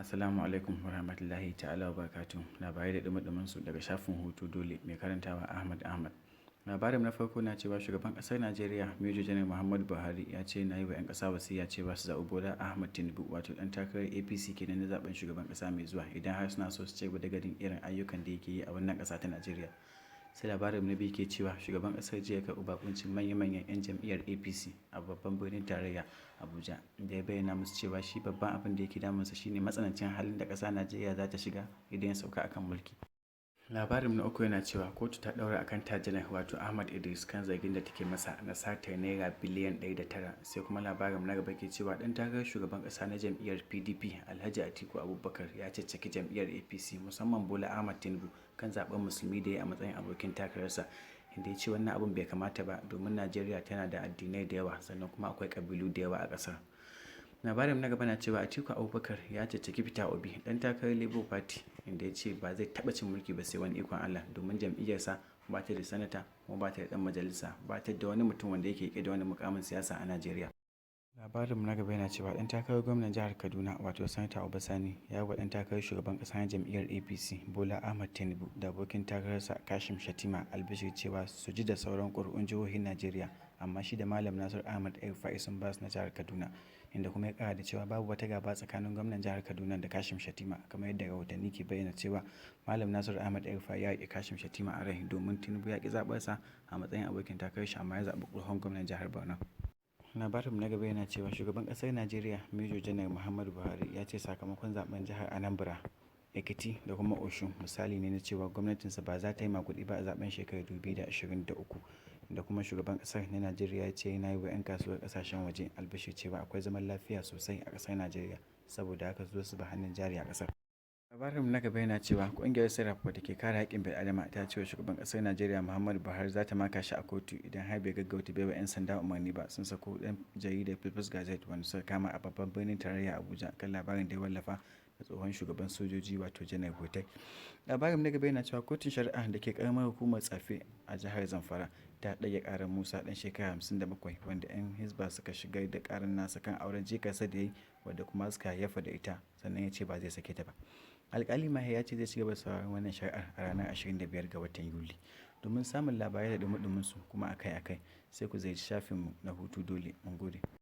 Assalamu alaikum warahmatullahi ta'ala wabarakatuh. Labarai da dumi su daga shafin Hutu Dole mai karantawa Ahmad. Labarin na farko na cewa shugaban ƙasar Najeriya Major General Muhammadu Buhari ya ce na yi wa 'yan ƙasa wasiya cewa su zaɓi Bola Ahmed Tinubu wato ɗan takarar APC kenan na zaɓen shugaban ƙasa mai zuwa idan har suna so su ci gaba da ganin irin ayyukan da yake yi a wannan ƙasa ta Najeriya. Sai labarin na biyu ke cewa shugaban ƙasar jiya ya karɓi bakuncin manya-manyan 'yan jam'iyyar APC a babban birnin tarayya Abuja, da ya bayyana musu cewa shi babban abin da yake damunsa shine matsanancin halin da ƙasa Najeriya za ta shiga idan ya sauka akan mulki. Labarin na uku yana cewa kotu ta ɗaura akan tajinar wato Ahmad Idris kan zargin da take masa na satar naira biliyan 109. Sai kuma labarin na gaba ke cewa ɗan takarar shugaban ƙasa na jam'iyyar PDP Alhaji Atiku Abubakar ya caccaki jam'iyyar APC musamman Bola Ahmed Tinubu kan zaɓen musulmi da ya a matsayin abokin takararsa, inda ya ce wannan abin bai kamata ba domin Najeriya tana da addinai da yawa sannan kuma akwai ƙabilu da yawa a ƙasar. Labarin na gaba na cewa Atiku Abubakar ya caccaki Peter Obi ɗan takarar Labour Party, inda ya ce ba zai taɓa cin mulki ba sai wani ikon Allah domin jam'iyyarsa ba ta da sanata kuma ba ta da ɗan majalisa, ba ta da wani mutum wanda yake riƙe da wani mukamin siyasa a Najeriya. Labarin na gaba yana cewa ɗan takarar gwamnan jihar Kaduna wato Sanata Obasani ya yi wa ɗan takarar shugaban ƙasa na jam'iyyar APC Bola Ahmed Tinubu da abokin takararsa Kashim Shettima albishir cewa su ji da sauran ƙuri'un jihohin Najeriya, amma shi da Malam Nasir Ahmed El-Rufai sun ba su na jihar Kaduna, inda kuma ya ƙara da cewa babu wata gaba tsakanin gwamnan jihar Kaduna da Kashim Shettima, kamar yadda rahotanni ke bayyana cewa Malam Nasir Ahmed El-Rufai ya riƙe Kashim Shettima a rai domin Tinubu ya ƙi zaɓarsa a matsayin abokin takarar shi, amma ya zaɓi tsohon gwamnan jihar Borno. Labarin na gaba yana cewa shugaban ƙasar Najeriya Major General Muhammadu Buhari ya ce sakamakon zaben jihar Anambra, Ekiti da kuma Osun misali ne na cewa gwamnatinsa ba za ta yi maguɗi ba a zaben shekarar 2023, da kuma shugaban ƙasar na Najeriya ya ce yana yi wa 'yan kasuwar ƙasashen waje albishir cewa akwai zaman lafiya sosai a ƙasar Najeriya, saboda haka zo su ba hannun jari a ƙasar. Labarin na gaba yana cewa ƙungiyar Serap da ke kare haƙƙin bil'adama ta ce wa shugaban ƙasar Najeriya Muhammadu Buhari za ta maka shi a kotu idan har bai gaggauta baiwa 'yan sanda umarni ba sun sako ɗan jaridar People's Gazette wanda suka kama a babban birnin tarayya Abuja kan labarin da ya wallafa da tsohon shugaban sojoji wato Janar Buhari. Labarin na gaba yana cewa kotun shari'a da ke karamar hukumar Tsafe a jihar Zamfara ta ɗage ƙarar Musa ɗan shekara 57 wanda 'yan Hisba suka shigar da ƙarar nasa kan auren jikarsa da ya yi wadda kuma suka yafa da ita, sannan ya ce ba zai sake ta ba. Alƙali Mahe ya ce zai ci gaba da sauraron wannan shari'ar a ranar 25 ga watan Yuli. Domin samun labarai da dumi su kuma akai-akai sai ku ziyarci shafinmu na Hutu Dole. Mun gode.